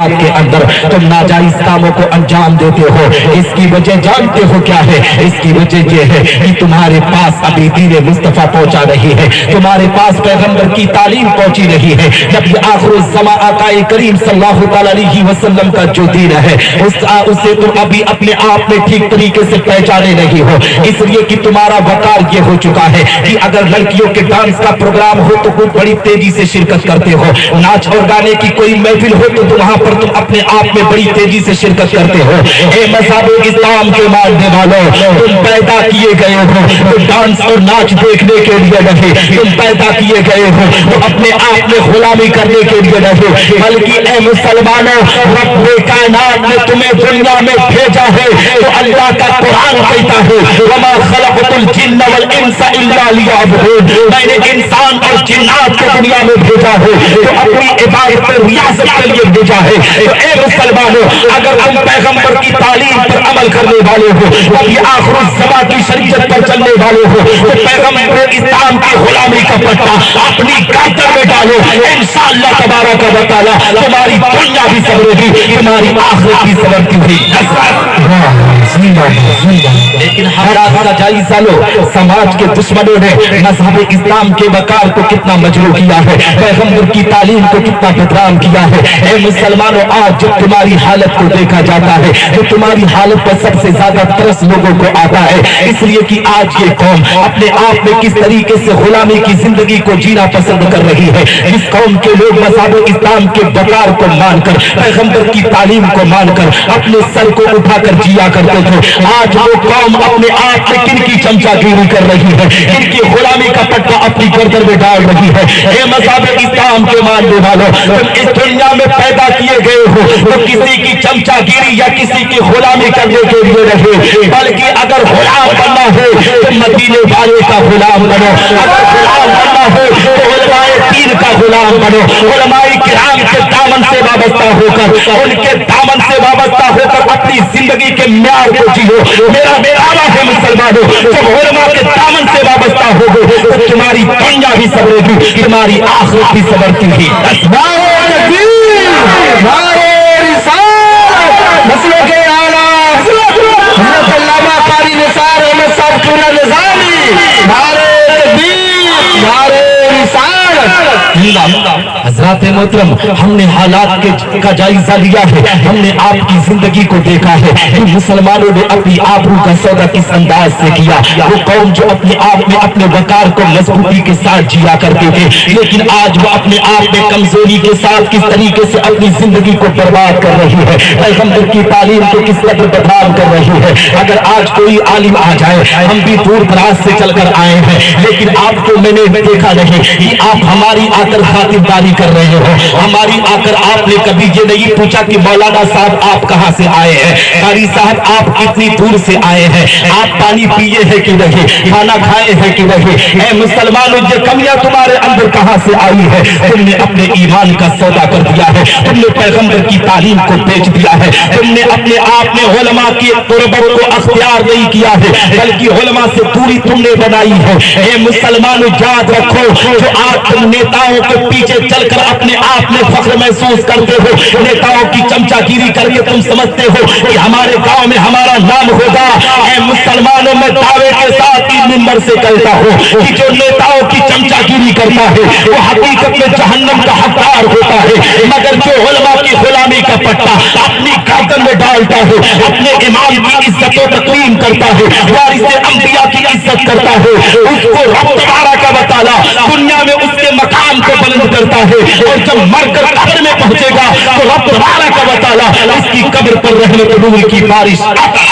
کے اندر تم ناجائز کاموں کو انجام دیتے ہو، اس کی وجہ جانتے ہو کیا ہے؟ اس کی وجہ یہ ہے کہ تمہارے پاس ابھی دین مصطفیٰ پہنچا نہیں ہے، تمہارے پاس پیغمبر کی تعلیم پہنچی نہیں ہے، جب یہ آخر الزمان آقا کریم صلی اللہ تعالی علیہ وسلم کا جو دین ہے اسے تم ابھی اپنے آپ میں ٹھیک طریقے سے پہچانے نہیں ہو، اس لیے کہ تمہارا وقار یہ ہو چکا ہے کہ اگر لڑکیوں کے ڈانس کا پروگرام ہو تو کوئی بڑی تیزی سے شرکت کرتے ہو، ناچ اور گانے کی کوئی محفل ہو تو وہاں پر تم اپنے آپ میں بڑی تیزی سے شرکت کرتے ہو۔ اے مذہب اسلام کے ماننے والوں، تم پیدا کیے گئے ہو تو ڈانس اور ناچ دیکھنے کے لیے نہیں، تم پیدا کیے گئے ہو تو اپنے آپ میں غلامی کرنے کے لیے نہیں، بلکہ اے مسلمانوں، رب کائنات نے تمہیں دنیا میں بھیجا ہے تو اللہ کا قرآن کہتا ہے وما خلقت الجن والانس الا لیعبدون، میں نے انسان اور جنات کو دنیا میں بھیجا ہے تو اپنی عبادت پر ریاضت کے لیے بھیجا ہے۔ تو اے مسلمانوں، اگر تم پیغمبر کی تعلیم پر عمل کرنے والے ہو، اب یہ آخر الزمان کی شریعت پر چلنے والے ہو تو پیغمبر اسلام کی غلامی کا پٹا اپنی گردن میں ڈالو، انشاءاللہ تبارک و تعالی تمہاری دنیا بھی سنورے گی، تمہاری آخرت بھی سنورتی ہوئی۔ لیکن حالات کا جائزہ لو، سماج کے دشمنوں نے مذہب اسلام کے وقار کو کتنا مجروح کیا ہے، پیغمبر کی تعلیم کو کتنا بدنام کیا ہے۔ اے مسلمانوں، آج جب تمہاری حالت کو دیکھا جاتا ہے تو تمہاری حالت پر سب سے زیادہ ترس لوگوں کو آتا ہے، اس لیے کہ آج یہ قوم اپنے آپ میں کس طریقے سے غلامی کی زندگی کو جینا پسند کر رہی ہے۔ جس قوم کے لوگ مذہب اسلام کے وقار کو مان کر، پیغمبر کی تعلیم کو مان کر اپنے سر کو اٹھا کر جیا کرتے تھے، آج وہ قوم اپنے آپ میں کن کی چمچا گیری کر رہی ہے، کن کی غلامی کا پٹا اپنی گردن میں ڈال رہی ہے۔ اے مذہب اسلام کے ماننے والوں، تم اس دنیا میں پیدا کیے گئے ہو تو کسی کی چمچا گیری یا کسی کی غلامی کرنے کے لیے نہیں، بلکہ اگر غلام بننا ہے تو مدینے والے کا غلام بنو، اگر غلام بننا ہے تو علماء دین کا غلام بنو، علماء کرام کے دامن سے وابستہ ہو کر، ان کے دامن سے وابستہ ہو کر اپنی زندگی کے معیار کو جیو۔ میرا دعویٰ ہے مسلمانوں، جب علماء کے دامن سے وابستہ ہو گئے تو تمہاری دنیا بھی سنورے گی، تمہاری آخرت بھی سنورتی ہوئی۔ مسلک کے اعلیٰ حضرت علامہ قاری نثار احمد صاحب کی نظامی، نعرہ تکبیر، نعرہ رسالت۔ حضرات محترم، ہم نے حالات کا جائزہ لیا ہے، ہم نے آپ کی زندگی کو دیکھا ہے کہ مسلمانوں نے اپنی آبرو کا سودا کس انداز سے کیا۔ وہ قوم جو اپنے آپ میں اپنے وقار کو مضبوطی کے ساتھ جیا کرتے تھے، لیکن آج وہ اپنے آپ میں کمزوری کے ساتھ کس طریقے سے اپنی زندگی کو برباد کر رہی ہے، پیغمبر کی تعلیم کو کس قدر بدنام کر رہی ہے۔ اگر آج کوئی عالم آ جائے، ہم بھی دور دراز سے چل کر آئے ہیں، لیکن آپ کو میں نے دیکھا نہیں کہ آپ ہماری آ کر خاطرداری کر رہے ہو، ہماری آ کر آپ نے کبھی یہ نہیں پوچھا کہ مولانا صاحب آپ کہاں سے آئے ہیں، قاری صاحب آپ کتنی دور سے آئے ہیں، آپ پانی پیے ہیں کہ نہیں، کھانا کھائے ہیں کہ نہیں۔ اے مسلمانوں، یہ کمیاں تمہارے اندر کہاں سے آئی ہے؟ تم نے اپنے ایمان کا سودا کر دیا ہے، تم نے پیغمبر کی تعلیم کو بیچ دیا ہے، تم نے اپنے آپ میں علماء کی قربت کو اختیار نہیں کیا ہے، بلکہ علماء سے دوری تم نے بنائی ہے۔ اے مسلمانوں، یاد رکھو، جو آج تم نیتاؤں کے پیچھے چل کر اپنے آپ میں فخر محسوس کرتے ہو، نیتاؤں کی چمچا گیری کر کے تم سمجھتے ہو کہ ہمارے گاؤں میں ہمارا نام ہوگا، اے مسلمانوں، میں دعوے کے ساتھ ہی منبر سے کہتا ہوں کہ جو نیتاؤں کی چمچا گیری کرتا ہے وہ حقیقت میں جہنم کا حقدار ہوتا ہے، مگر جو علماء کی غلامی کا پٹا اپنی گردن میں ڈالتا ہے، اپنے امام کی عزت و تکریم کرتا ہے، وارث انبیاء کی عزت کرتا ہے، اس کو رب تبارک و تعالی دنیا میں اس کے مقام کو بلند کرتا ہے، اور جب مر کر قبر میں پہنچے گا تو رب تبارک و تعالی اس کی قبر پر رحمت نور کی بارش عطا۔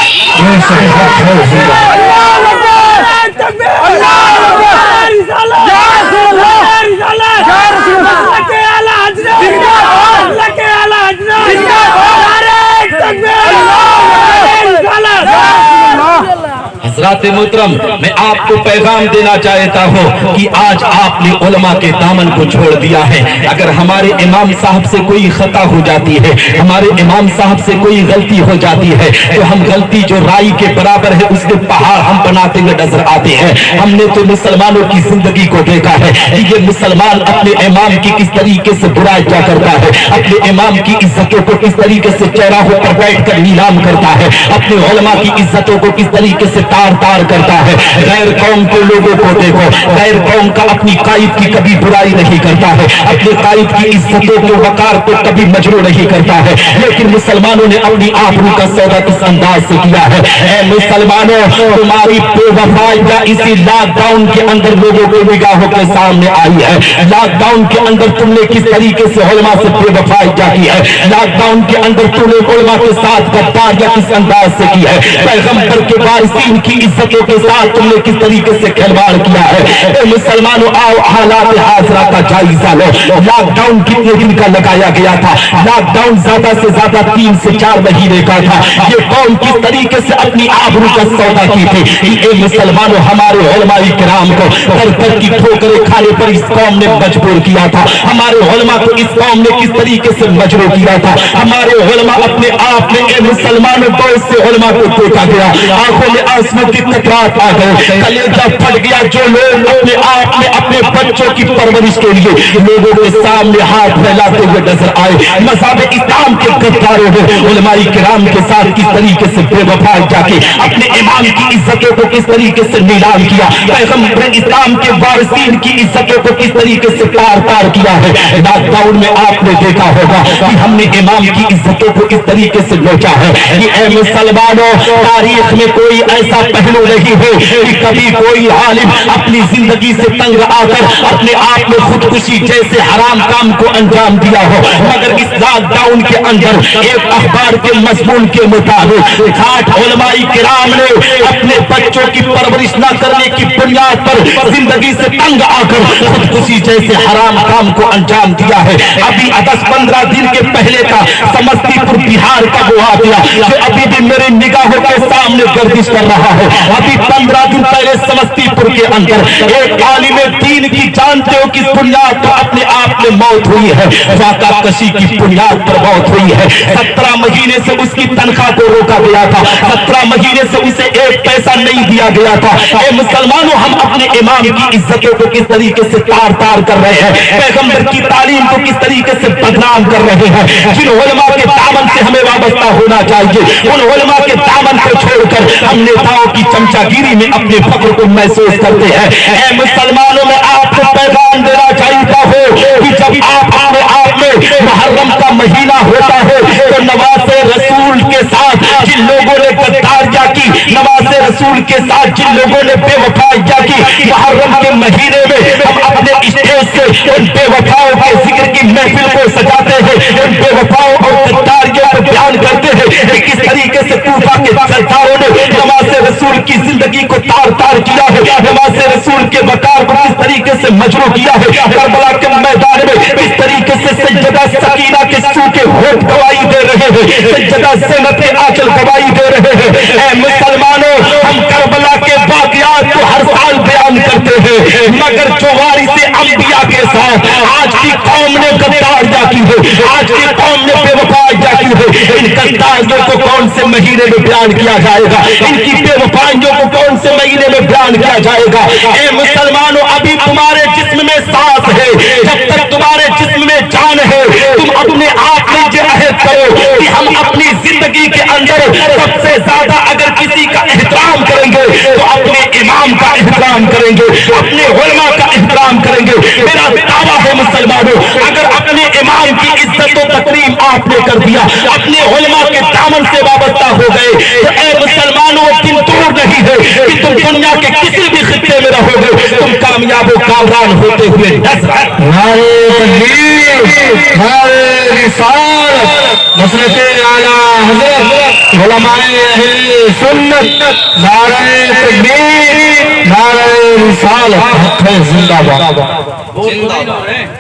حضرات حضرات محترم میں آپ کو پیغام دینا چاہتا ہوں کہ آج آپ نے علماء کے دامن کو چھوڑ دیا ہے. اگر ہمارے امام صاحب سے کوئی خطا ہو جاتی ہے, ہمارے امام صاحب سے کوئی غلطی ہو جاتی ہے, تو ہم غلطی جو رائی کے برابر ہے اس کے پہاڑ ہم بناتے ہوئے نظر آتے ہیں. ہم نے تو مسلمانوں کی زندگی کو دیکھا ہے کہ یہ مسلمان اپنے امام کی کس طریقے سے برائی کیا کرتا ہے, اپنے امام کی عزتوں کو کس طریقے سے چوراہوں پر بیٹھ کر نیلام کرتا ہے, اپنے علماء کی عزتوں کو کس طریقے سے تار تار کرتا ہے. غیر قوم کے لوگوں کو دیکھو, غیر قوم کا اپنی قائد کی کبھی برائی نہیں کرتا ہے, اپنے قائد کی عزتوں کے وقار کو کبھی مجروح نہیں کرتا ہے. لیکن مسلمانوں نے اپنی آبرو کا سودا کس انداز سے کیا ہے. اے مسلمانوں, تمہاری بے وفائی اسی لاک ڈاؤن کے اندر لوگوں کے نگاہوں کے سامنے آئی ہے. لاک ڈاؤن کے اندر تم نے کس طریقے سے علماء سے بے وفائی کی ہے. لاک ڈاؤن کے اندر تم نے علماء کے ساتھ غداریاں کس انداز سے کی ہے. پیغمبر کے وارثین کی عزتوں کے ساتھ تم نے کس طریقے سے کھلواڑ کیا ہے. اے مسلمانوں, آؤ حالات حاضرہ کا جائزہ لو. لاک ڈاؤن کتنے دن کا لگایا گیا تھا؟ لاک ڈاؤن زیادہ سے زیادہ 3 سے 4 مہینے کا تھا. یہ قوم کس طریقے سے اپنی آبرو کا سودا کی تھی. اے مسلمانوں, ہمارے علماء کرام کو در در کی ٹھوکریں کھانے پر اس قوم نے مجبور کیا تھا. ہمارے علماء کو اس قوم نے کس طریقے سے مجبور کیا تھا. ہمارے علماء اپنے آپ میں, اے مسلمانوں, بہت سے علماء کو دیکھا گیا, آنکھوں میں آنسو کی قطرات آ گئے, کلیجہ پھٹ گیا. جو لوگ اپنے آپ میں اپنے بچوں کی پرورش کے لیے لوگوں کے سامنے ہاتھ پھیلاتے ہوئے نظر آئے, مذہب اسلام کے غداروں نے علماء کرام کے ساتھ کس طریقے سے بے وفائی جا کے اپنے امام کی عزتوں کو کس طریقے سے نیلام کیا, پیغمبر اسلام کے وارثین کی عزتوں کو کس طریقے سے تار تار کیا ہے. لاک ڈاؤن میں آپ نے دیکھا ہوگا کہ ہم نے امام کی عزتوں کو کس طریقے سے نوچا ہے. اے مسلمانوں, تاریخ میں کوئی ایسا پہلو نہیں ہے کہ کبھی کوئی عالم اپنی زندگی سے تنگ آ کر اپنے آپ میں خودکشی جیسے حرام کام کو انجام دیا ہو, مگر اس لاک ڈاؤن کے اندر ایک اخبار کے مضمون کے مطابق 60 علماء کرام نے اپنے بچوں کی پرورش نہ کرنے کی بنیاد پر زندگی سے تنگ آ کر خودکشی جیسے حرام کام کو انجام دیا ہے. ابھی 10-15 دن کے پہلے کا سمستی پور بہار کا وہ واقعہ جو ابھی بھی میرے نگاہوں کے سامنے گردش کر رہا ہے. ابھی 15 دن پہلے سمستی پور کے اندر ایک عالم دین کی جانتے ہو کس بنیاد پر اپنے آپ میں موت ہوئی ہے, فاقہ کشی کی بنیاد پر موت ہوئی ہے. 17 مہینے سے اس کی تنخواہ کو روکا گیا تھا, 17 مہینے سے اسے 1 پیسہ نہیں دیا گیا تھا. اے مسلمانوں, ہم اپنے امام کی عزتوں کو کس طریقے سے تار تار کر رہے ہیں, پیغمبر کی تعلیم کو کس طریقے سے بدنام کر رہے ہیں. جن علماء کے دامن سے ہمیں وابستہ ہونا چاہیے, ان علماء کے دامن کو چھوڑ کر ہم نیتاؤں کی چمچا گیری میں اپنے فخر کو محسوس کرتے ہیں. اے مسلمانوں, میں آپ کو پیغام دینا چاہتا ہوں کہ جب آپ اپنے آپ میں محرم کا مہینہ ہوتا ہے تو نواز رسول کے ساتھ جن لوگوں نے غداریاں کی, نواز رسول کے ساتھ جن لوگوں نے بے وفائیاں کی, محرم کے مہینے میں ہم اپنے اسٹیج سے ان بے وفاؤں کے ذکر کی محفل کو سجاتے ہیں, ان بے وفاؤں اور غداریوں کو بیان کرتے ہیں کہ کس طریقے سے کوفہ کے سرداروں نے نواز رسول کی زندگی کو تار تار کیا ہے, نواز رسول کے وقار کو کس طریقے سے مجروح کیا ہے. کربلا کے میدان میں کس طریقے سے سیدہ سکینہ کے سوکھے ہونٹ گواہی دے رہے ہیں, سیدہ زینب کے آنچل گواہی دے رہے ہیں. اے مسلمانوں, ہم کربلا کے واقعات کو ہر سال بیان کرتے ہیں, مگر جو وارث انبیاء کے ساتھ آج کی قوم نے غداریاں کی ہے, آج کی قوم نے بے وفائیاں کی ہے, ان غداریوں کو کون سے مہینے میں بیان کیا جائے گا, ان کی بے وفائیوں کو کون سے مہینے میں بیان کیا جائے گا. اے مسلمانوں, ابھی تمہارے جسم میں سانس ہے, جب تک تمہارے جسم میں جان ہے, تم اپنے آپ میں یہ عہد کرو کہ ہم اپنی زندگی کے اندر سب سے زیادہ اگر کسی کا احترام کریں گے تو اپنے امام کا احترام کریں گے, اپنے علماء کا احترام کریں گے. میرا دعویٰ ہے مسلمانوں, اگر اپنے امام کی عزت و تکریم آپ نے کر دیا, اپنے علماء کے دامن سے وابستہ ہو گئے, تو اے مسلمانوں, دن دور نہیں ہے کہ تم دنیا کے کسی بھی خطے میں رہو گے, تم کامیاب و کامران ہوتے ہوئے نظر. نعرہ تکبیر, نعرہ رسالت, مسلک اعلیٰ حضرت علماء اہل سنت, نعرہ تکبیر, نعرہ رسالت, حق ہے زندہ باد.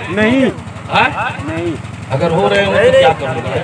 نہیں اگر ہو رہے ہو تو کیا کرو گے؟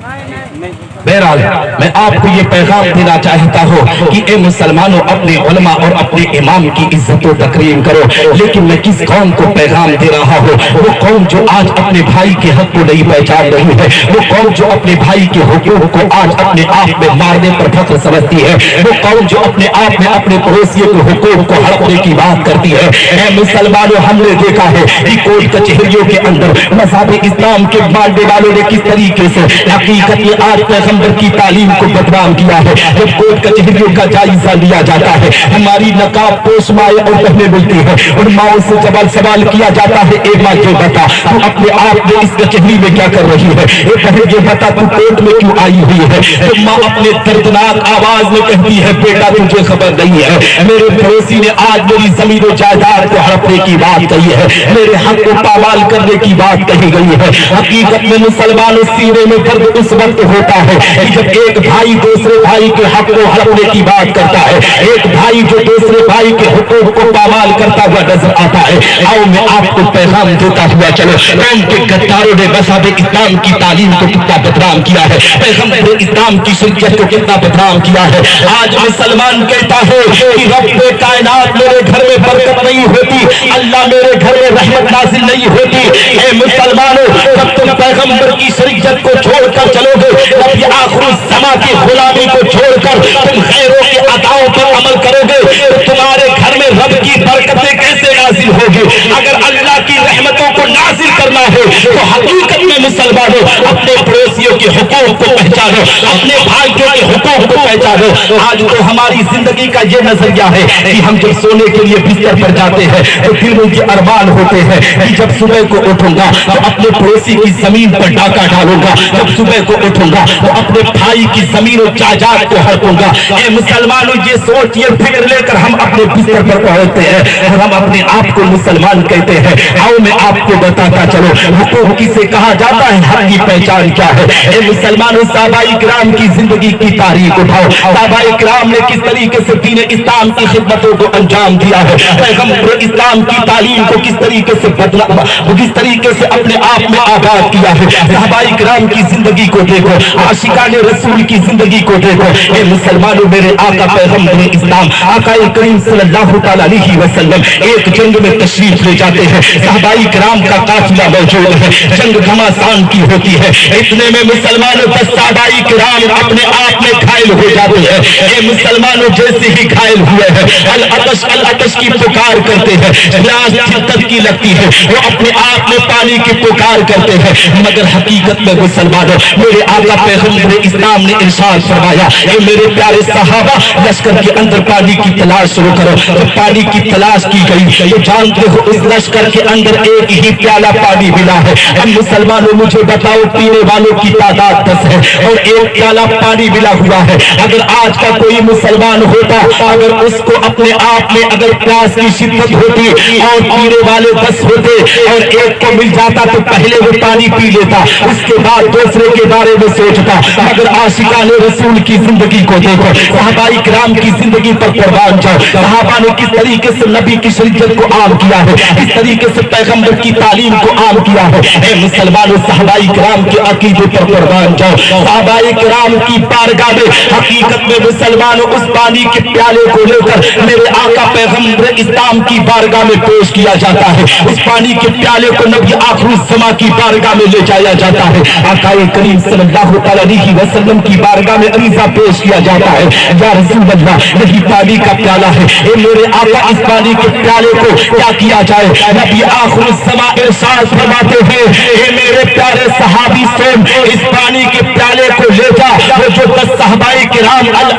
बहरहाल मैं आपको ये पैगाम देना चाहता हूँ कि ए मुसलमानों, अपने उलमा और अपने इमाम की इज्जत और तकरीम करो। लेकिन मैं किस कौम को पैगाम दे रहा हूँ? वो कौम जो आज अपने भाई के हक को नहीं पहचान रही है, वो कौम जो अपने भाई के हुकूक को आज अपने आप में मारने पर फख्र समझती है, वो कौम जो अपने आप में अपने पड़ोसियों के हुकूक को हड़पने की बात करती है। ए मुसलमानों, हमने देखा है कि कोर्ट कचहरियों के अंदर मज़हब इस्लाम के मानने वालों ने किस तरीके से हकीकत में आज पैगंबर की तालीम को बदनाम किया है। जब कोर्ट कचहरियों का जायजा लिया जाता है, हमारी नकाब पोश माएं और बहनें मिलती है, उन माओं से जब सवाल किया जाता है, एक माँ जो बता तू अपने आप में इस कचहरी में क्या कर रही है, एक बहन ये बता तू कोर्ट में क्यों आई हुई है। तो माँ अपने दर्दनाक आवाज में कहती है, बेटा तुझे खबर नहीं है, मेरे पड़ोसी ने आज मेरी जमीन और जायदाद को हड़पने की बात कही है, मेरे हक को पामाल करने की बात कही गई है। हकीकत में मुसलमानों, सीने में दर्द उस वक्त होता है कि जब एक भाई दूसरे भाई के हक को हड़पने की बात करता है, एक भाई जो दूसरे भाई के हुकूक को पामाल करता हुआ नजर आता है। आओ मैं आपको पैगाम देता हुआ चलो, कौम के गद्दारों ने मज़हब इस्लाम की तालीम को कितना बदनाम किया है, पैगंबर इस्लाम की शरीयत को कितना बदनाम किया है। आज मुसलमान कहता है कि रब्बे कायनात मेरे घर में बरकत नहीं होती, अल्लाह मेरे घर में रहमत नाज़िल नहीं होती। ए मुसलमानों, जब तुम पैगंबर की शरीयत को छोड़कर चलोगे, तब ये आखिरी ज़मां की गुलामी को छोड़कर तुम गैरों के अदाओं पर अमल करोगे, तो तुम्हारे घर में रब की बरकतें कैसे नाजिल होगी? अगर अल्लाह की रहमतों को नाजिल करना है तो हकीकत में मुसलमानों, अपने पड़ोसियों के हुकूक को पहचानो, अपने भाइयों के हुकूक को पहचानो। आज तो हमारी जिंदगी का ये नजरिया है कि हम जब सोने के लिए बिस्तर पर जाते हैं तो दिल में ये अरमान होते हैं कि जब सुबह को उठूंगा तो अपने पड़ोसी की जमीन पर डाका डालूंगा, जब सुबह को उठूंगा तो अपने भाई की जमीन और जायदाद को हड़पूंगा। ए मुसलमानों, ये सोच ये फिक्र लेकर हम अपने बिस्तर पर पहुंचते हैं और हम अपने आप को मुसलमान कहते हैं। आओ मैं आपको बताता चलो हुकूक किसे कहा जाता है, हक की पहचान क्या है। ए मुसलमानों, सहाबाए किराम की जिंदगी की तारीख उठाओ। सहाबाए किराम ने किस तरीके से दीन इस्लाम की खिदमतों को अंजाम दिया है, पैगंबर इस्लाम की तालीम को किस तरीके से बदला, किस तरीके से अपने आप में आबाद किया है। सहाबाए किराम की जिंदगी को देखो, आशिकाने रसूल की जिंदगी को देखो। ए मुसलमानों, मेरे आका पैगंबर इस्लाम आकाए करीम सल्लल्लाहु तआला अलैहि वसल्लम एक जंग में तशरीफ ले जाते हैं, सहाबाए किराम का काफिला मौजूद है, जंग घमासान की होती है। इतने में मुसलमानों 10 सहाबाए किराम अपने आप में घायल हो जाते हैं। ये मुसलमानों जैसे ही घायल हुए हैं, अल अतश की पुकार करते हैं, प्यास शिद्दत की लगती है, वो अपने आप में पानी की पुकार करते हैं। मगर हकीकत में मुसलमानों, मेरे आका पैगंबर इस्लाम ने इरशाद फरमाया, ये मेरे प्यारे सहाबा, लश्कर के अंदर पानी की तलाश शुरू करो। तो पानी की तलाश की गई, तो जानते हो इस लश्कर के अंदर एक ही प्याला पानी मिला है। अब मुसलमानों मुझे बताओ, पीने वालों की तादाद 10 है और एक प्याला पानी मिला हुआ है। अगर आज का कोई मुसलमान होता, अगर उसको अपने आप में अगर प्यास की शिद्दत होती और पीने वाले 10 होते और एक को मिल जाता तो पहले वो पानी पी लेता, उसके बाद दूसरे के बारे में सोचता। मगर आशिकाने रसूल की जिंदगी को देखो, सहाबाए किराम की जिंदगी पर कुर्बान जाओ। सहाबा ने किस तरीके से नबी की शरीयत को आम किया है, किस तरीके से पैगंबर की तालीम को आम किया है। ए मुसलमानों, सहाबाए किराम के अकीदे पर कुर्बान जाओ। सहाबाए किराम की बारगाह में हकीकत में मुसलमानों उस पानी के प्याले को लेकर मेरे आका पैगंबर इस्लाम की बारगाह में पेश किया जाता है। उस पानी के प्याले को नबी आखिरी ज़मां की बारगाह में ले जाया जाता है। आकाए करीम सल्लल्लाहु अलैहि वसल्लम की बारगाह में अरीज़ा पेश किया जाता है, या रसूल अल्लाह, यही पानी का प्याला है। ए मेरे आका, इस पानी के प्याले को क्या किया जाए? नबी आखिरी ज़मां इरशाद फरमाते हैं, ए मेरे प्यारे सहाबी सुन, इस पानी के प्याले को ले जा। वो जो 10 सहाबाए किराम अल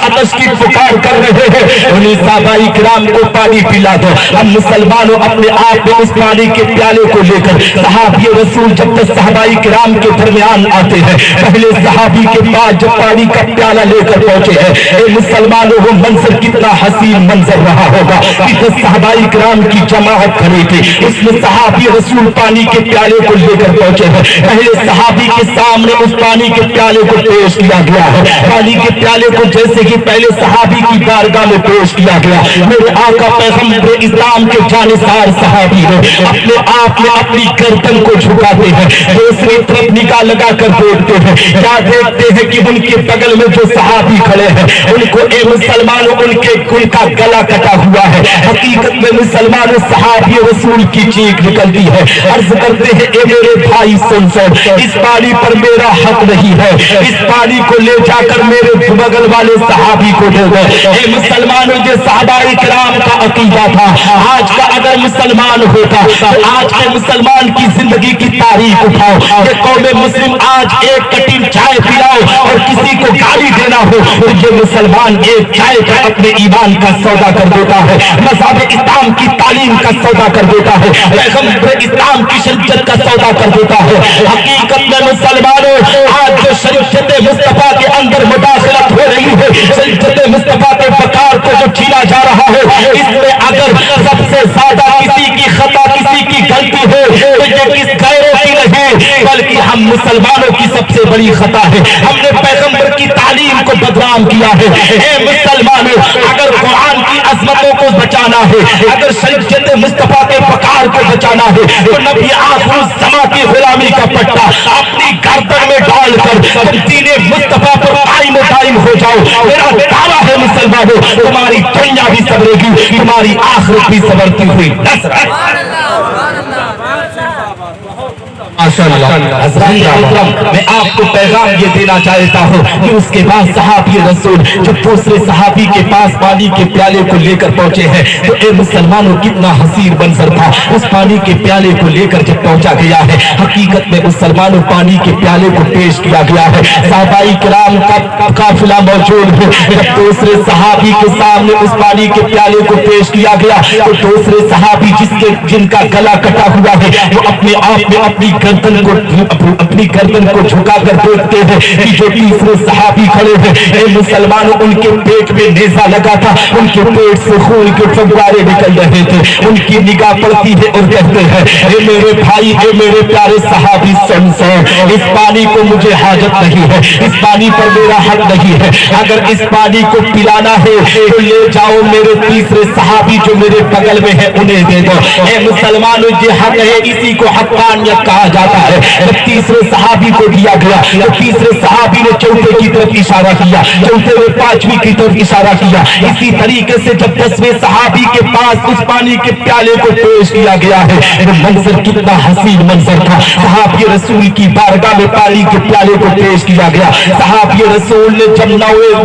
अतश की पुकार कर रहे हैं, उन्हीं सहाबाए किराम को पानी पिला दो। हम मुसलमानों अपने आप में उस पानी के प्याले को लेकर सहाबी रसूल जब 10 सहाबाए किराम के दरमियान आते हैं, पहले सहाबी के पास जब पानी का प्याला लेकर पहुंचे हैं, ए मुसलमानों, वो मंजर कितना हसीन मंजर रहा होगा कि 10 सहाबाए किराम की जमात खड़ी थी, उसमें सहाबी रसूल पानी के प्याले को लेकर पहुंचे हैं। पहले सहाबी के सामने उस पानी के प्याले को पेश किया गया है। पानी के प्याले को जैसे कि पहले सहाबी की बारगाह में पेश किया गया, मेरे आका पैगंबर इस्लाम के जानिसार सहाबी ने अपने आप में अपनी गर्दन को झुकाते हैं, दूसरी तरफ निगाह लगा कर देखते हैं, क्या देखते हैं कि उनके बगल में जो सहाबी खड़े हैं उनको ए मुसलमानों उनका गला कटा हुआ है। हकीकत में मुसलमानों सहाबी रसूल की चीख निकलती है, अर्ज करते हैं ए मेरे भाई सुन, इस पानी पर मेरा हक नहीं है, इस पानी को ले जाकर मेरे बगल वाले सहाबी को दे दो। ए मुसलमानों, ये सहाबाए किराम का अकीदा था। आज का अगर मुसलमान होता तो आज के मुसलमान की जिंदगी की तारीख उठाओ, ये कौमे मुस्लिम आज एक कटीन चाय पिलाओ और किसी को गाली देना हो तो ये मुसलमान एक चाय का अपने ईमान का सौदा कर देता है, मज़हब इस्लाम की तालीम का सौदा कर देता है, पैगंबर इस्लाम की शरीयत का सौदा कर देता है। हकीकत में मुसलमानों, आज जो शरीयत मुस्तफा के अंदर मुदाखलत हो रही है, शरीयत मुस्तफा के बकार को जो छीना जा रहा है, इसमें अगर सबसे ज्यादा किसी की खता, किसी की गलती है तो ये किस गैरों की नहीं बल्कि हम मुसलमानों की सबसे बड़ी खता है। हमने पैगंबर की तालीम को बदनाम किया है। ए मुसलमानों, अगर कुरान की अजमतों को बचाना है, अगर शरीयत मुस्तफा के बकार को बचाना है तो नबी आखिर ज़मां की गुलामी का पट्टा अपनी गर्दन में डालकर तुम दीने मुस्तफा पर कायम दायम हो जाओ। मेरा दावा है मुसलमानों, तुम्हारी दुनिया भी संवरेगी, तुम्हारी आखिरत भी संवरती हुई नजर आएगी। मैं आपको पैगाम ये देना चाहता हूँ कि उसके बाद सहाबी रसूल जब दूसरे सहाबी के पास पानी के प्याले को लेकर पहुंचे हैं तो ए मुसलमानों, कितना हसीन मंजर था। उस पानी के प्याले को लेकर जब पहुंचा गया है, हकीकत में मुसलमानों पानी के प्याले को पेश किया गया है, सहाबाई किराम का काफिला मौजूद है। जब दूसरे सहाबी के सामने उस पानी के प्याले को पेश किया गया तो दूसरे सहाबी जिनका गला कटा हुआ है वो अपने आप में अपनी गर्दन को झुका कर देखते हैं कि जो तीसरे सहाबी खड़े हैं, ए मुसलमानों, उनके पेट में नेज़ा लगा था, उनके पेट से खून के फव्वारे निकल रहे थे। उनकी निगाह पड़ती है और कहते हैं, ए मेरे भाई, ए मेरे प्यारे सहाबी, सुन, इस पानी को मुझे हाजत नहीं है, इस पानी पर मेरा हक नहीं है, अगर इस पानी को पिलाना है तो ले जाओ मेरे तीसरे सहाबी जो मेरे बगल में है उन्हें दे दो। ए मुसलमानों, ये हक है, इसी को हक्कानियत कहा जाता है। जब तीसरे सहाबी को दिया गया तो तीसरे सहाबी ने चौथे की तरफ इशारा किया, चौथे ने पांचवी की तरफ इशारा किया। इसी तरीके से जब 10वें सहाबी के पास उस पानी के प्याले को पेश किया गया है तो मंजर कितना हसीन मंजर था। सहाबी रसूल की बारगाह में पानी के प्याले को पेश किया गया। सहाबी रसूल ने जब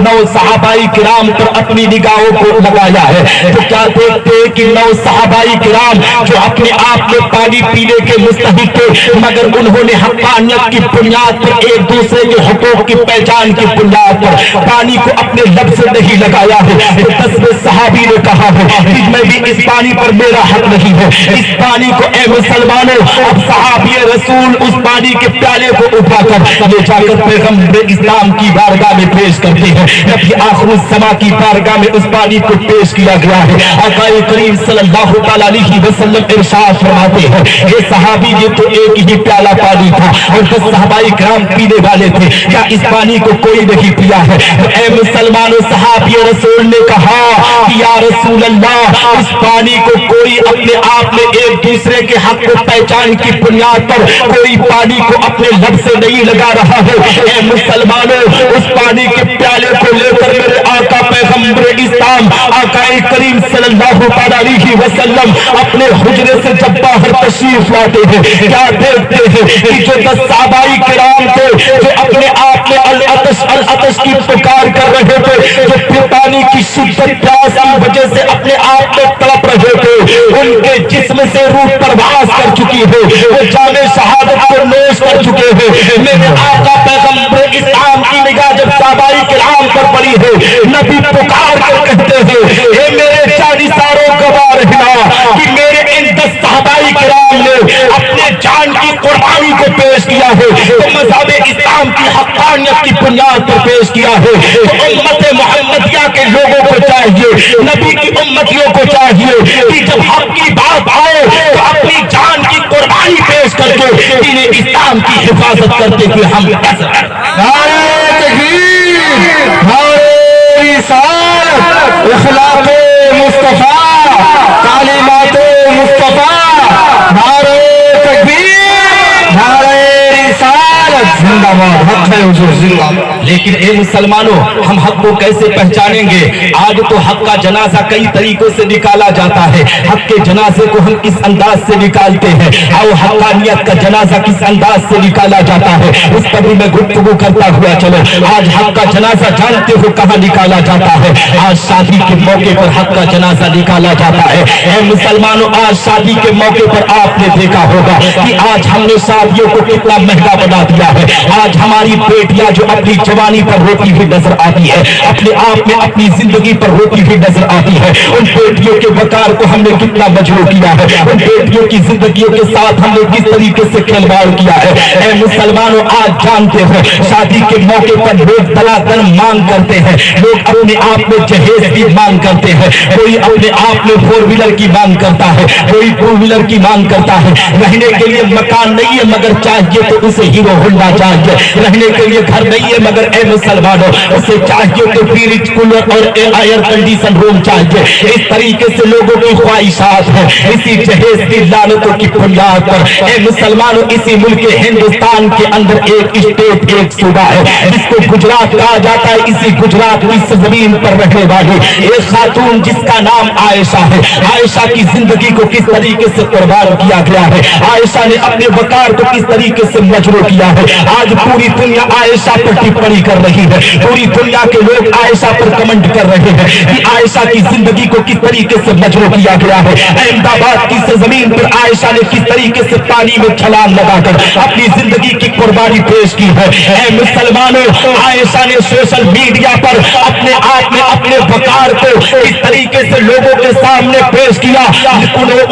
नौ सहाबाई किराम पर अपनी निगाहों को लगाया है तो क्या देखते हैं कि 9 सहाबाई किराम जो अपने आप में पानी पीने के मुस्तहिक थे, मगर उन्होंने हक़ानियत की बुनियाद पर, एक दूसरे के हुकूक की पहचान की बुनियाद पर पानी को अपने लब से नहीं लगाया है। तो 10वें सहाबी ने कहा है कि मैं भी इस पानी पर मेरा हक नहीं है, इस पानी को ए मुसलमानों, अब सहाबी रसूल उस पानी के प्याले को उठाकर ले जाकर पैगंबर इस्लाम की बारगाह में पेश करते हैं। नबी आखिर ज़मां की बारगाह में उस पानी को पेश किया गया है। आका करीम सल्लल्लाहु अलैहि वसल्लम इरशाद फरमाते हैं, ये सहाबी, ये तो एक ही प्याला पानी था और 10 सहाबाई किराम पीने वाले थे, क्या इस पानी को कोई नहीं पिया है? तो ए मुसलमानों, सहाबी रसूल ने कहा कि या रसूल अल्लाह, इस पानी को कोई अपने आप में एक दूसरे के हक को पहचान की बुनियाद पर कोई पानी को अपने लब से नहीं लगा रहा है। ए मुसलमानों, उस पानी के प्याले को लेकर मेरे आका पैगंबर इस्लाम आका करीम सल्लल्लाहु अलैहि वसल्लम अपने हुजरे से जब बाहर तशरीफ लाते हैं, क्या देखते हैं कि जो 10 सहाबाई किराम थे जो अपने आप में अल अतश की पुकार कर रहे थे, जो पानी की शिद्दत प्यास की वजह से अपने आप में तड़प रहे थे, उनके जिस्म से रूह परवास कर चुकी है, वो जामे शहादत को नोश कर चुके हैं। मेरे आका पैगंबर इस्लाम की निगाह जब सहाबाई किराम पर पड़ी है, नबी पुकार कर कहते हैं, हे मेरे जानिसारों गवाह रहना कि मेरे इन 10 सहाबाई किराम ने अपने जान की कुर्बानी को पेश किया है, तो मज़हब इस्लाम की हक़ानियत की बुनियाद पर पेश किया है। तो उम्मत मुहम्मदिया के लोगों को चाहिए, नबी की उम्मतियों को चाहिए कि जब हक की बात आए तो अपनी जान की कुर्बानी पेश करके दीन इस्लाम की हिफाजत करते हुए हम जिंदाबाद, हक है हुजूर जिंदाबाद। लेकिन ए मुसलमानों, हम हक को कैसे पहचानेंगे? आज तो हक का जनाजा कई तरीकों से निकाला जाता है। हक के जनाजे को हम किस अंदाज से निकालते हैं, और हक्कानियत का जनाजा किस अंदाज से निकाला जाता है, उस पर भी मैं गुफ्तगू करता हुआ चलो। आज हक का जनाजा जानते हो कहाँ निकाला जाता है? आज शादी के मौके पर हक का जनाजा निकाला जाता है। ए मुसलमानों, आज शादी के मौके पर आपने देखा होगा कि आज हमने शादियों को कितना महंगा बना दिया है। आज हमारी बेटियां जो अपनी जवानी पर रोती हुई नजर आती है, अपने आप में अपनी जिंदगी पर रोती हुई नजर आती है, उन बेटियों के वकार को हमने कितना मजबूर किया है, उन बेटियों की जिंदगियों के साथ हमने किस तरीके से खिलवाड़ किया है। ए मुसलमानों, आज जानते हो शादी के मौके पर लोग तलाकन मांग करते हैं, लोग अपने आप में जहेज की मांग करते हैं, कोई अपने आप में 4 व्हीलर की मांग करता है, कोई 2 व्हीलर की मांग करता है। रहने के लिए मकान नहीं है मगर चाहिए तो उसे हीरो होंडा चाहिए, रहने के लिए घर नहीं है मगर ए मुसलमानों उसे चाहिए तो फ्रिज, कूलर और एयर कंडीशन रूम चाहिए। इस तरीके से लोगों की ख्वाहिशात है। इसी जहेज की लानतों की बुनियाद पर ए मुसलमानों, इसी मुल्क हिंदुस्तान के अंदर एक स्टेट, एक सूबा है जिसको गुजरात कहा जाता है। इसी गुजरात की जमीन पर रहने वाली एक खातून जिसका नाम आयशा है, आयशा की जिंदगी को किस तरीके से कुर्बान किया गया है, आयशा ने अपने वकार को किस तरीके से मजबूर किया है। आज पूरी दुनिया आयशा पर टिप्पणी कर रही है, पूरी दुनिया के लोग आयशा पर कमेंट कर रहे हैं कि आयशा की जिंदगी को किस तरीके से मजबूर किया गया है। अहमदाबाद की जमीन पर आयशा ने किस तरीके से पानी में छलांग लगाकर अपनी जिंदगी की कुर्बानी पेश की है। ऐ मुसलमानों, आयशा ने सोशल मीडिया पर अपने आप में अपने वकार को इस तरीके से लोगों के सामने पेश किया।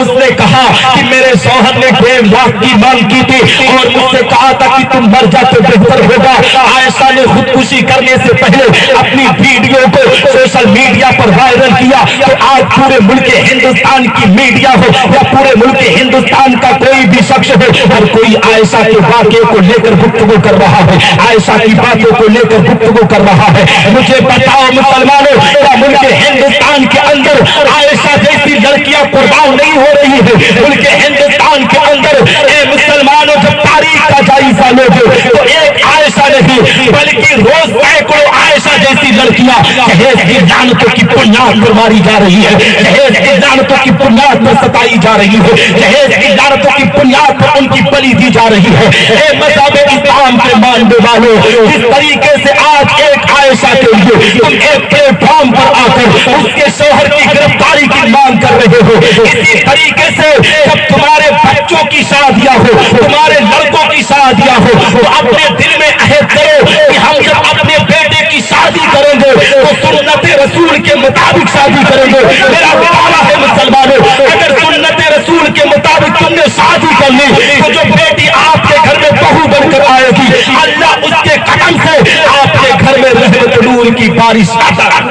उसने कहा कि मेरे शौहर ने 1.5 लाख की मांग की थी और मुझसे कहा था कि तुम मर जा तो बेहतर होगा। आयशा ने खुदकुशी करने से पहले अपनी वीडियो को सोशल मीडिया पर वायरल किया। तो आज पूरे मुल्क हिंदुस्तान की मीडिया हो या पूरे मुल्क हिंदुस्तान का कोई भी शख्स हो, हर कोई आयशा के वाक़े को लेकर गुफ्तगू कर रहा है, आयशा की बातों को लेकर गुफ्तगू कर रहा है। मुझे बताओ मुसलमानों, क्या मुल्क हिंदुस्तान के अंदर आयशा जैसी लड़कियां कुर्बान नहीं हो रही है? मुल्क हिंदुस्तान के अंदर ए मुसलमानों, जब तारीख का जायजा लोगे तो एक आयशा नहीं बल्कि रोज सैकड़ों आयशा जैसी लड़कियां जहेज की लानतों की बुनियाद पर मारी जा रही है, जहेज की लानतों की बुनियाद पर सताई जा रही है, जहेज की लानतों की बुनियाद पर उनकी बलि दी जा रही है। ए मज़हब इस्लाम के मानने वालों, जिस तरीके से आज एक आयशा के लिए तुम एक प्लेटफॉर्म पर आकर उसके शौहर की गिरफ्तारी की मांग कर रहे हो, इसी तरीके से जब तुम्हारे बच्चों की शादियां हो, तुम्हारे लड़कों की शादियां हो, तो अपने दिल में अहद करो कि हम जब अपने बेटे की शादी करेंगे तो सुन्नत रसूल के मुताबिक शादी करेंगे। मेरा दावा है मुसलमानों, अगर सुन्नत रसूल के मुताबिक तुमने शादी कर ली तो जो बेटी आपके घर में बहू बनकर आएगी, अल्लाह उसके कदम से आपके घर में रहमत नूर की बारिश आता है।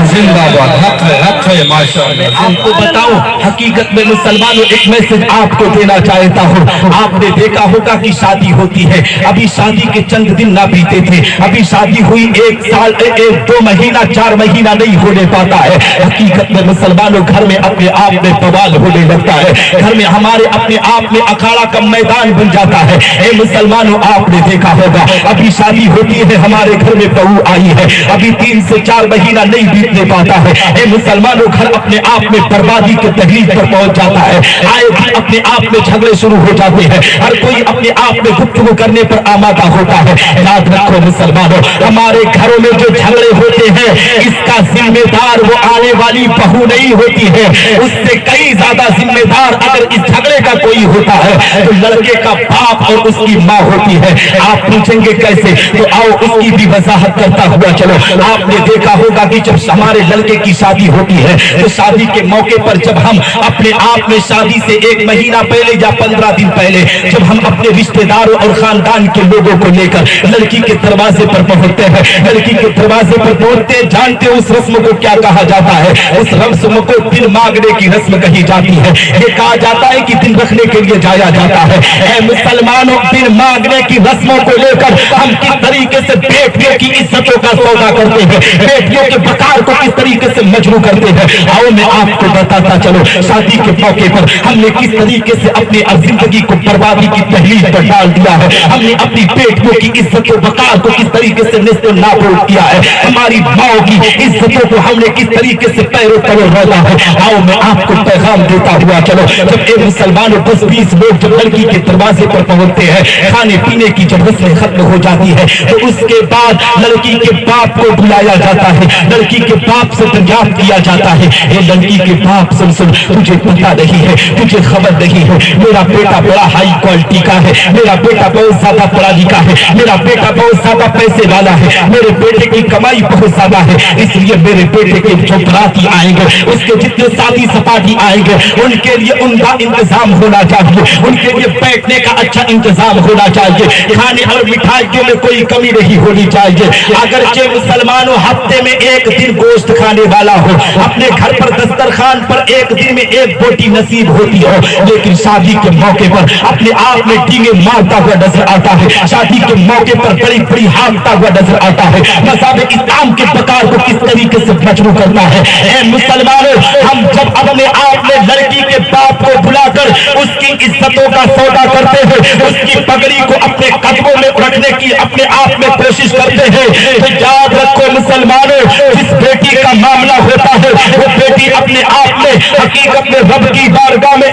जिंदाबाद, हक है माशाअल्लाह। आपको बताऊं, हकीकत में मुसलमानों एक मैसेज आपको देना चाहता हूं। आपने देखा होगा कि शादी होती है, अभी शादी के चंद दिन ना बीते थे, अभी शादी हुई 1 साल 1-2 महीना 4 महीना नहीं होने पाता है। हकीकत में मुसलमानों घर में अपने आप में बवाल होने लगता है, घर में हमारे अपने आप में अखाड़ा का मैदान बन जाता है। ए मुसलमानों, आपने देखा होगा अभी शादी होती है, हमारे घर में बहू आई है, अभी 3 से 4 महीना नहीं बीतने पाता है। ए मुसलमानों, घर अपने आप में बर्बादी के दहलीज पर पहुंच जाता है। आए दिन अपने आप में झगड़े शुरू हो जाते हैं, हर कोई अपने आप में गुफ्तगू करने पर आमादा होता है। याद रखो मुसलमानों, हमारे घरों में जो झगड़े होते हैं इसका जिम्मेदार वो आने वाली बहू नहीं होती है, उससे कई ज्यादा जिम्मेदार अगर इस झगड़े का कोई होता है तो लड़के का बाप और उसकी माँ होती है। आप पूछेंगे कैसे, तो आओ उसकी भी वजाहत करता हुआ चलो। आपने देखा होगा कि जब हमारे लड़के की शादी होती है तो शादी के मौके पर जब हम अपने आप में शादी से 1 महीना पहले या 15 दिन पहले जब हम अपने रिश्तेदारों और खानदान के लोगों को लेकर लड़की के दरवाजे पर पहुंचते हैं, लड़की के दरवाजे पर पहुंचते जानते उस रस्म को क्या कहा जाता है? उस रस्म को दिन मांगने की रस्म कही जाती है। ये कहा जाता है कि दिन रखने के लिए जाया जाता है। ऐ मुसलमानों, दिन मांगने की रस्मों को लेकर हम किस तरीके से बेटियों की इज्जत इज्जतों का सौदा करते हैं, बेटियों के वकार को किस तरीके से मजबूर करते हैं। आओ मैं आपको बताता चलो, शादी के मौके पर हमने किस तरीके से अपनी जिंदगी को बर्बादी की तहलील पर डाल दिया है। हमने अपनी बेटियों की इज्जतों वकार को किस तरीके से निस्ते नाबूद किया है। हमारी माओ की इज्जतों को हमने किस तरीके से पैरों तले रौदा है। आओ मैं आपको पैगाम देता हुआ चलो, जब एक मुसलमानों 10-20 लोग जब लड़की के दरवाजे पर पहुंचते हैं, खाने पीने की जब रस्में खत्म हो जाती है, तो उसके बाद लड़की के बाप को बुलाया जाता है, लड़की के बाप से दरियाफ्त किया जाता है, ये लड़की के बाप सुन तुझे पता नहीं है, तुझे खबर नहीं है, मेरा बेटा बड़ा हाई क्वालिटी का है, मेरा बेटा बहुत ज्यादा पढ़ा लिखा है, मेरा बेटा बहुत ज्यादा पैसे वाला है, मेरे बेटे की कमाई बहुत ज्यादा है, इसलिए मेरे बेटे के जो बराती आएंगे, उसके जितने साथी सपाटी आएंगे, उनके लिए उनका इंतजाम होना चाहिए, उनके लिए बैठने का अच्छा इंतजाम होना चाहिए, खाने और मिठाइयों में कोई कमी नहीं होनी चाहिए। अगर जे मुसलमानों हफ्ते में एक दिन गोश्त खाने वाला हो, अपने घर पर दस्तरखान पर एक दिन में एक बोटी नसीब होती हो, लेकिन शादी के मौके पर अपने आप में डींगे मारता हुआ नजर आता है, शादी के मौके पर बड़ी बड़ी हांकता हुआ नजर आता है। मज़हब इस्लाम के बकार को किस तरीके से मजबूर करता है। ऐ मुसलमानों, हम जब अपने आप में लड़की के बाप को बुलाकर उसकी इज्जतों का सौदा करते हैं, उसकी पगड़ी को अपने कदमों में रखने की अपने आप में कोशिश करते हैं, तो याद रखो मुसलमानों, जिस बेटी का मामला होता है वो बेटी अपने आप में हकीकत में रब की बारगाह में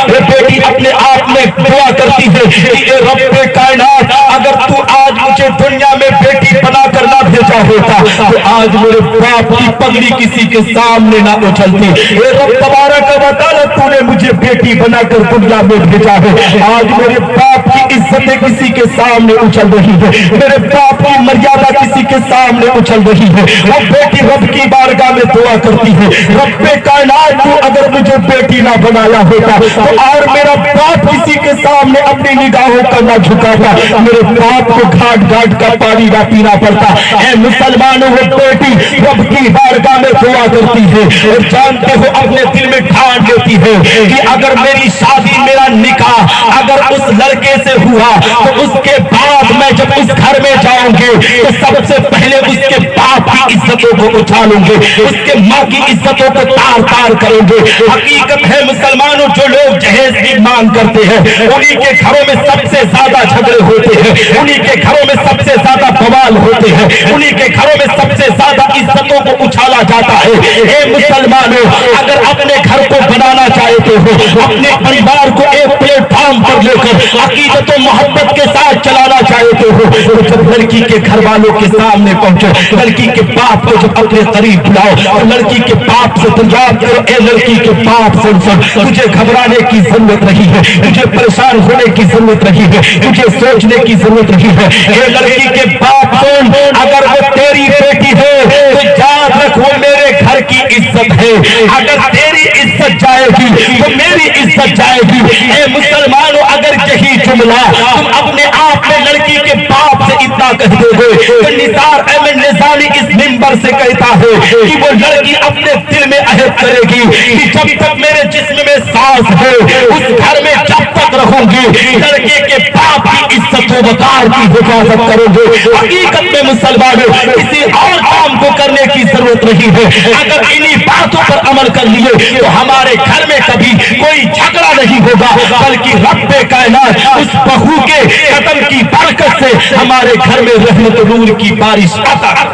वो बेटी अपने आप में दुआ करती है कि ए रब्बे कायनात, अगर तू आज मुझे दुनिया में बेटी बना कर ना भेजा होता तो आज मेरे बाप की पगड़ी किसी के सामने ना उछलती। ए रब तबारक व तआला, तूने मुझे बेटी बनाकर दुनिया में भेजा है, आज मेरे बाप की इज्जतें किसी के सामने उछल रही है, मेरे बाप की मर्यादा किसी के सामने उछल रही है। वो बेटी रब की बारगाह में दुआ करती है, रब्बे कायनात, तू अगर मुझे बेटी ना बनाया होता तो और मेरा बाप किसी के सामने अपनी निगाहों का ना झुकाता, मेरे बाप को घाट घाट का पानी ना पीना पड़ता। ऐ मुसलमानों, वो बेटी रब की बारगाह में दुआ करती है और जानते हो अपने दिल में ठान लेती है कि अगर मेरी शादी, मेरा निकाह अगर उस लड़के से हुआ तो उसके बाद मैं जब उस घर में जाऊंगी तो सबसे पहले उसके बाप की इज्जतों को उछालूंगे, उसके माँ की इज्जतों को तार तार करेंगे। हकीकत है मुसलमानों, जो लोग जहेज की मांग करते हैं उन्हीं के घरों में सबसे ज्यादा झगड़े होते हैं, उन्हीं के घरों में सबसे ज्यादा बवाल होते हैं, उन्हीं के घरों में सबसे ज्यादा इज्जतों को उछाला जाता है। ए मुसलमानों, अगर अपने घर को बनाना चाहते हो, अपने परिवार को एक प्लेटफॉर्म पर लेकर अकीदत और मोहब्बत के साथ चलाना चाहते हो, तो जब लड़की के घर वालों के सामने पहुंचो, लड़की के बाप को जब अपने करीब बुलाओ और लड़की के बाप से दरियाफ्त करो, ए लड़की के बाप सुन, तुझे घबराने की जरूरत नहीं है, तुझे परेशान होने की जरूरत नहीं है, तुझे सोचने की जरूरत नहीं है। ये लड़की के बाप सुन, अगर वो तेरी बेटी है तो याद रख वो मेरे घर की इज्जत है, अगर तेरी इज्जत जाएगी तो मेरी इज्जत जाएगी। ए मुसलमानों, अगर यही जुमला तुम अपने आप में लड़की के बाप से इतना कह दोगे तो निसार अहमद निजामी इस मिंबर से कहता है कि वो लड़की अपने दिल में अहद करेगी कि जब तक मेरे जिस्म में सांस है उस घर में जब तक रहूंगी लड़के के बाप की इज्जत व वकार की हिफाजत करोगे। हकीकत में मुसलमानों, किसी और काम को करने की जरूरत नहीं है, अगर इन्हीं बातों पर अमल कर लिए तो हमारे घर में कभी कोई झगड़ा नहीं होगा, बल्कि रब्बे कायनात उस बहू के कदम की बरकत से हमारे घर में रहमत नूर की बारिश आता है।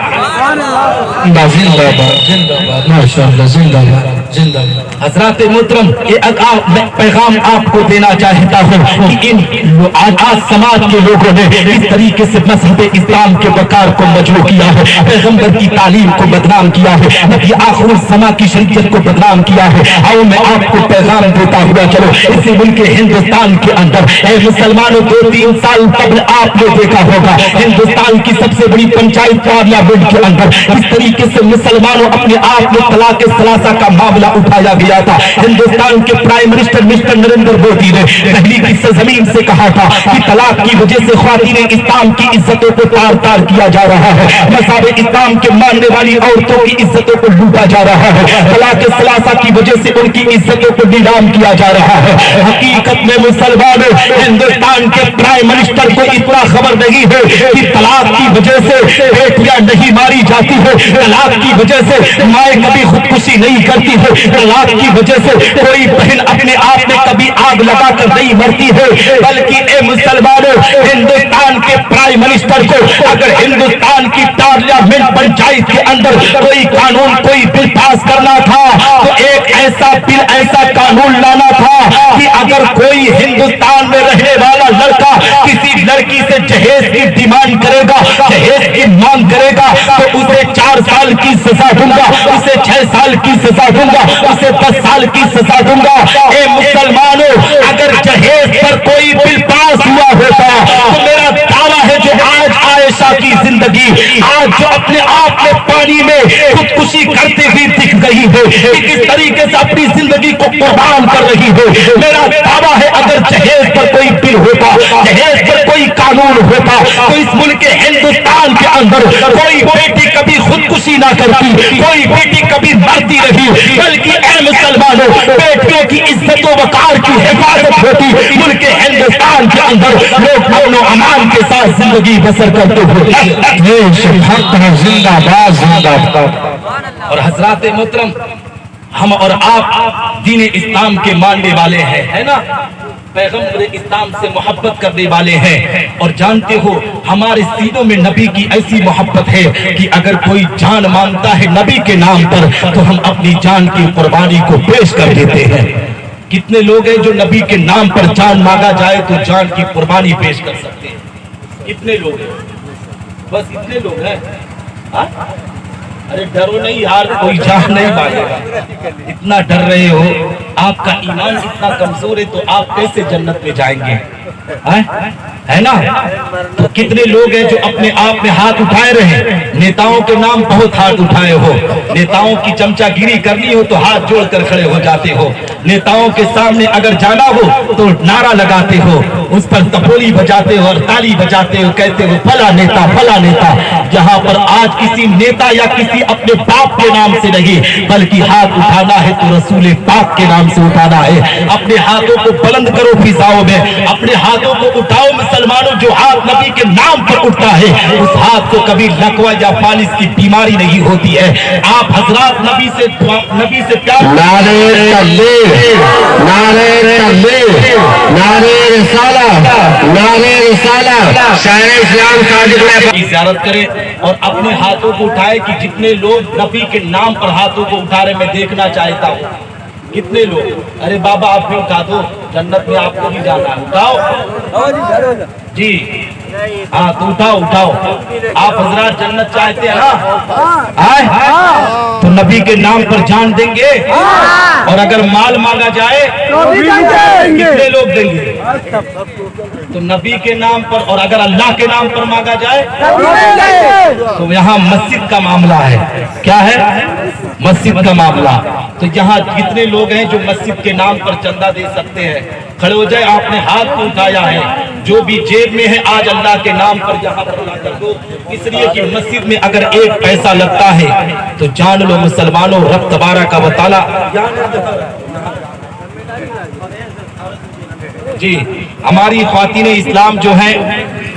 जिंदाबाद जिंदाबाद, माशाअल्लाह, जिंदाबाद जिंदाबाद। हजरात मोहतरम, ये पैगाम आपको देना चाहता हूँ कि इन आज समाज के लोगों ने इस तरीके से मज़हब इस्लाम के वकार को मजबूर किया है, पैगंबर की तालीम को बदनाम किया है, नबी आखिर समा की शरीयत को बदनाम किया है। आओ मैं आपको पैगाम देता हुआ चलो, इसी मुल्क हिंदुस्तान के अंदर ए मुसलमानों, 2-3 साल कबल आपने देखा होगा हिंदुस्तान की सबसे बड़ी पंचायत पार्लियामेंट के अंदर किस तरीके तरीके से मुसलमानों अपने आप में तलाक सलासा का मामला उठाया गया था। हिंदुस्तान के prime minister mister Narendra Modi ने दिल्ली की सरजमीन से कहा था कि तलाक की वजह से ख्वातीन इस्लाम की इज्जतों को तार तार किया जा रहा है, मज़हब इस्लाम के मानने वाली औरतों की इज्जतों को लूटा जा रहा है, तलाक सलासा की वजह से उनकी इज्जतों को नीलाम किया जा रहा है। हकीकत में मुसलमान हिंदुस्तान के प्राइम मिनिस्टर को इतना खबर नहीं है कि तलाक की वजह से बेटियां नहीं मारी जाती है, तलाक की वजह से माए कभी खुदकुशी नहीं करती है, तलाक की वजह से कोई बहन अपने आप में कभी आग लगा कर नहीं मरती है, बल्कि ए मुसलमानों हिंदुस्तान के प्राइम मिनिस्टर को अगर हिंदुस्तान की पार्लियामेंट पंचायत के अंदर कोई कानून कोई बिल पास करना था तो एक ऐसा बिल ऐसा कानून लाना था कि अगर कोई हिंदुस्तान में रहने वाला लड़का किसी लड़की से जहेज की डिमांड करेगा, जहेज की मांग करेगा तो उसे 4 साल की सजा दूंगा, उसे 6 साल की सजा दूंगा, उसे 10 साल की सजा दूंगा। ए मुसलमानों अगर जहेज पर कोई बिल पास हुआ होता तो मेरा दावा है जो आज आयशा की जिंदगी आज जो अपने आप में पानी में खुदकुशी करते हुए दिख गई है कि किस तरीके से अपनी जिंदगी को कुर्बान कर रही है, मेरा दावा है अगर जहेज पर कोई बिल होता, जहेज पर कोई कानून होता तो इस मुल्क के हिंदुस्तान के अंदर कोई बेटी कभी खुदकुशी ना करती, कोई बेटी कभी मरती रही, बल्कि ए मुसलमानों बेटियों की इज्जत व वकार की हिफाजत होती, मुल्क के हिंदुस्तान के अंदर लोग अमन व अमान के साथ जिंदगी बसर करते हुए। जिंदाबाद जिंदाबाद। और हजरात मोहतरम हम और आप दीन इस्लाम के मानने वाले हैं, है ना, पैगम्बर इस्लाम से मोहब्बत करने वाले हैं और जानते हो हमारे सीनों में नबी की ऐसी मोहब्बत है कि अगर कोई जान मांगता है नबी के नाम पर तो हम अपनी जान की कुर्बानी को पेश कर देते हैं। कितने लोग हैं जो नबी के नाम पर जान मांगा जाए तो जान की कुर्बानी पेश कर सकते हैं? कितने लोग हैं? बस इतने लोग हैं। अरे डरो नहीं यार, कोई जान नहीं मांगेगा। इतना डर रहे हो, आपका ईमान इतना कमजोर है तो आप कैसे जन्नत में जाएंगे? है ना? तो कितने लोग हैं जो अपने आप में हाथ उठाए रहे, नेताओं के नाम बहुत हाथ उठाए हो, नेताओं की चमचागिरी करनी हो तो हाथ जोड़कर खड़े हो जाते हो, नेताओं के सामने अगर जाना हो तो नारा लगाते हो, उस पर तपोली बजाते हो और ताली बजाते हो, कहते हो फला नेता फला नेता। जहां पर आज किसी नेता या किसी अपने बाप के नाम से नहीं बल्कि हाथ उठाना है तो रसूल पाक के नाम से उठाना है। अपने हाथों को बुलंद करो फिजाओं में, अपने हाथों को उठाओ मुसलमानों। जो हाथ नबी के नाम पर उठता है उस हाथ को कभी लकवा या फालिस की बीमारी नहीं होती है। आप हजरात नबी से प्यार, नारे तकबीर, नारे तकबीर, नारे रिसालत, नारे रिसालत। शायर इस्लाम साजिद में ज़ियारत करें और अपने हाथों को उठाए कि जितने लोग नबी के नाम पर हाथों को उठा रहे मैं देखना चाहता हूँ। कितने लोग? अरे बाबा आप भी उठा दो, जन्नत में आपको भी जाना है। उठाओ जी, हाँ तो उठाओ उठाओ। आप हजरात जन्नत चाहते हैं ना? तो नबी के नाम पर जान देंगे और अगर माल मांगा जाए कितने लोग देंगे? तो नबी के नाम पर, और अगर अल्लाह के नाम पर मांगा जाए तो यहाँ मस्जिद का मामला है। क्या है? मस्जिद का मामला। तो यहाँ कितने लोग हैं जो मस्जिद के नाम पर चंदा दे सकते हैं? खड़े हो जाए, आपने हाथ को उठाया है, जो भी जेब में है आज अल्लाह के नाम पर यहाँ पर ला कर दो, इसलिए कि मस्जिद में अगर 1 पैसा लगता है तो जान लो मुसलमानों रब तबारक व तआला जी हमारी ख्वातीन इस्लाम जो है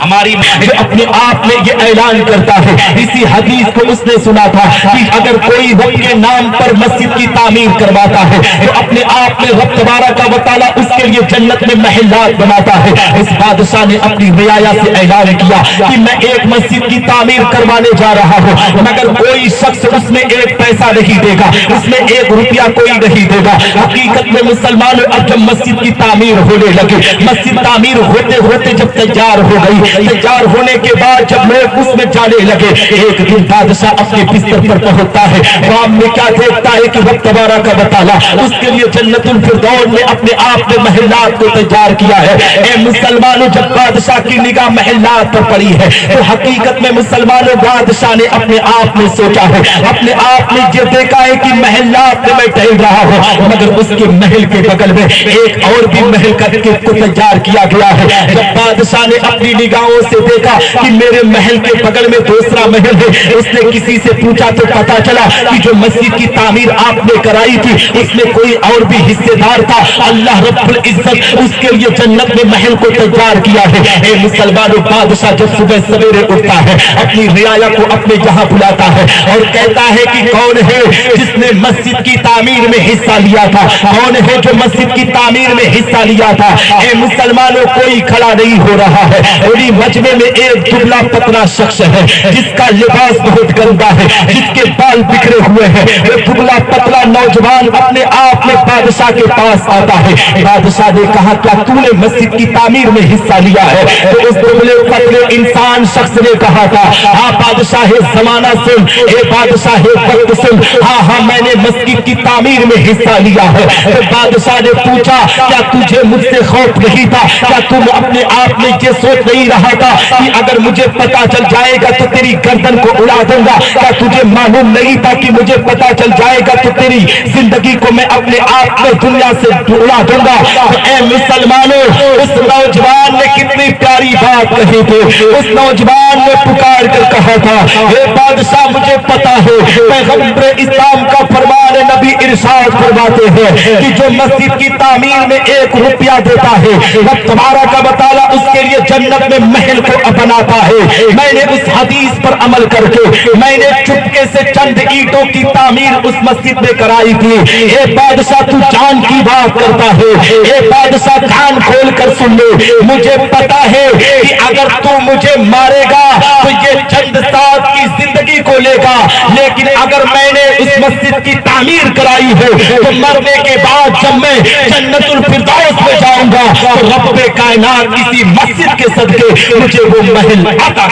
हमारी जो अपने आप में ये ऐलान करता है, इसी हदीस को उसने सुना था कि अगर कोई रब के नाम पर मस्जिद की तामीर करवाता है तो अपने आप में रब तबारक व तआला उसके लिए जन्नत में महलात बनाता है। इस बादशाह ने अपनी रियाया से ऐलान किया कि मैं एक मस्जिद की तामीर करवाने जा रहा हूँ, मगर कोई शख्स उसमें 1 पैसा नहीं देगा, उसमें 1 रुपया कोई नहीं देगा। हकीकत में मुसलमानों अब जब मस्जिद की तामीर होने लगे, मस्जिद तामीर होते होते जब तैयार हो गई, तैयार होने के बाद जब लोग उसमें जाने लगे, एक दिन बादशाह अपने बिस्तर पर पहुंचता है, ख्वाब में क्या देखता है कि रब तबारक व तआला उसके लिए जन्नतुल फिरदौस में अपने आप में महलात को तैयार किया है। ए मुसलमानों, जब बादशाह की निगाह महलात पर पड़ी है तो हकीकत में मुसलमानों बादशाह ने अपने आप में सोचा है, अपने आप में ये देखा है कि महलात में मैं टहल रहा हूं, मगर उसके महल के बगल में एक और भी महल करके को तैयार किया गया है। जब बादशाह ने अपनी निगाहों से देखा कि मेरे महल के बगल में दूसरा महल है, उसने किसी से पूछा तो पता चला कि जो मस्जिद की तामीर आपने कराई थी उसमें कोई और भी हिस्सेदार था। अल्लाह रब्बुल इज्जत उसके लिए जन्नत में महल को तैयार किया है। ए मुसलमानों, बादशाह जब सुबह सवेरे उठता है अपनी रियाया को अपने जहां बुलाता है और कहता है कि कौन है जिसने मस्जिद की तामीर में हिस्सा लिया था, कौन है जो मस्जिद की तामीर में हिस्सा लिया था। ए मुसलमानों, कोई खड़ा नहीं हो रहा है। पूरी मजमे में एक दुबला पतला शख्स है जिसका लिबास बहुत गंदा है, जिसके बाल बिखरे हुए हैं। वो दुबला पतला नौजवान अपने आप में बादशाह के पास आता है। बादशाह ने कहा, क्या तूने मस्जिद की तामीर में हिस्सा लिया है? तो उस दुबले पतले इंसान शख्स ने कहा था, हाँ बादशाह जमाना सुन, ए बादशाह वक्त सुन, हाँ हाँ मैंने मस्जिद की तामीर में हिस्सा लिया है। तो बादशाह ने पूछा, क्या तुझे मुझसे खौफ नहीं था? क्या तुम अपने आप में ये सोच नहीं रहा था कि अगर मुझे पता चल जाएगा तो तेरी गर्दन को उड़ा दूंगा? क्या तुझे मालूम नहीं था कि मुझे पता चल जाएगा तो तेरी जिंदगी को मैं अपने आप में दुनिया से उड़ा दूंगा? तो ए मुसलमानों, उस नौजवान ने कितनी प्यारी बात कही थी। उस नौजवान ने पुकार कर कहा था, हे बादशाह मुझे पता है, पैगंबर इस्लाम का फरमान नबी इरशाद फरमाते हैं कि जो मस्जिद की तामीर में 1 रुपया देता है रब तबारक व तआला उसके लिए जन्नत में महल को बनाता है। मैंने उस हदीस पर अमल करके मैंने चुपके से चंद ईंटों की तामीर उस मस्जिद में कराई थी। ए बादशाह तू जान की बात करता है, ए बादशाह कान खोल कर सुन ले, मुझे पता है कि अगर तू मुझे मारेगा तो ये चंद साल की जिंदगी को लेगा, लेकिन अगर मैंने उस मस्जिद की तामीर कराई है तो मरने के बाद जब मैं जन्नतुल फिरदौस में जाऊंगा तो रब्बे कायनात इसी मस्जिद के सदके मुझे वो महल अता।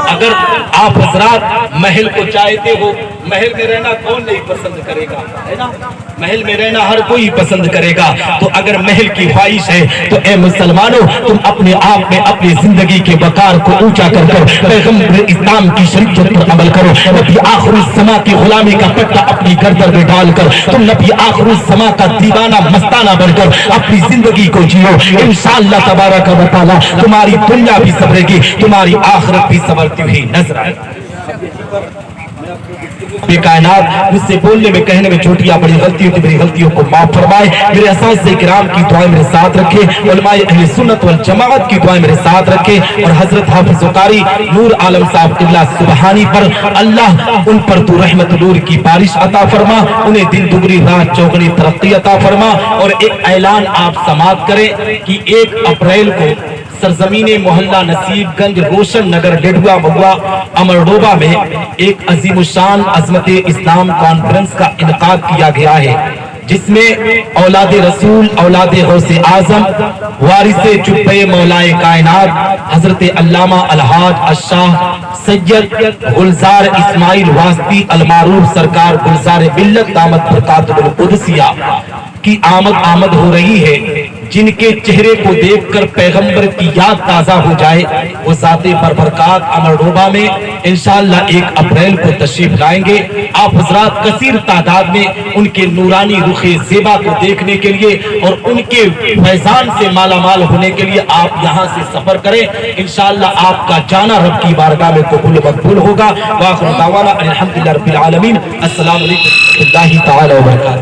अगर आप हजरात महल को चाहते हो, महल में रहना कौन नहीं पसंद करेगा, है ना? महल में रहना हर कोई पसंद करेगा। तो अगर महल की ख्वाहिश है तो ए मुसलमानों, तुम अपने आप में अपनी जिंदगी के वकार को ऊंचा कर पैगंबर इस्लाम की शरीयत पर अमल करो। नबी आखिरी समा की गुलामी का पट्टा अपनी गर्दन में डालकर तुम नबी आखिरी समा का दीवाना मस्ताना बनकर अपनी जिंदगी को जियो। इंशाअल्लाह तबारक व तआला तुम्हारी दुनिया भी संवरेगी, तुम्हारी आखिरत भी संवरती हुई नजर आएगी। कायनात मुझसे बोलने में कहने में छोटियां बड़ी गलती होती, मेरी गलतियों को माफ फरमाए। मेरे असातिज़े किराम की दुआएं मेरे साथ रखे, उलमाए अहले सुन्नत वल जमाअत की दुआएं मेरे साथ रखे, और हजरत हाफिज़ कारी नूर आलम साहब क़िबला सुबहानी पर अल्लाह उन पर तू रहमत नूर की बारिश अता फरमा, उन्हें दिन दुगनी रात चौगनी तरक्की अता फरमा। और एक ऐलान आप समाअत करें कि 1 अप्रैल को सरजमीने मोहल्ला नसीबगंज रोशन नगर डेढ़ुआ महुआ अमरडोबा में एक अजीमुशान अजमत इस्लाम कॉन्फ्रेंस का इनकाद किया गया है, जिसमें औलाद रसूल, औलाद गौसे आजम, वारिसे जुब्बे मौलाए कायनात हजरत अल्लामा अलहाज अशाह सैयद गुलजार इस्माइल वास्ती अलमारूफ सरकार गुलजार मिल्लत दामत बरकातुहुल कुदसिया की आमद हो रही है, जिनके चेहरे को देखकर पैगंबर की याद ताजा हो जाए, वो ज़ाते बरबरकात अमरडोबा में इंशाअल्लाह 1 अप्रैल को तशरीफ लाएंगे। आप हजरात कसीर तादाद में उनके नूरानी रुखे ज़ेबा को देखने के लिए और उनके फैजान से मालामाल होने के लिए आप यहाँ से सफर करें। इंशाअल्लाह आपका जाना रब की बारगाह में कबूल मकबूल होगा। वाखिर दावाना अल्हम्दुलिल्लाहि रब्बिल आलमीन। अस्सलामु अलैकुम व रहमतुल्लाहि तआला व बरकातहू।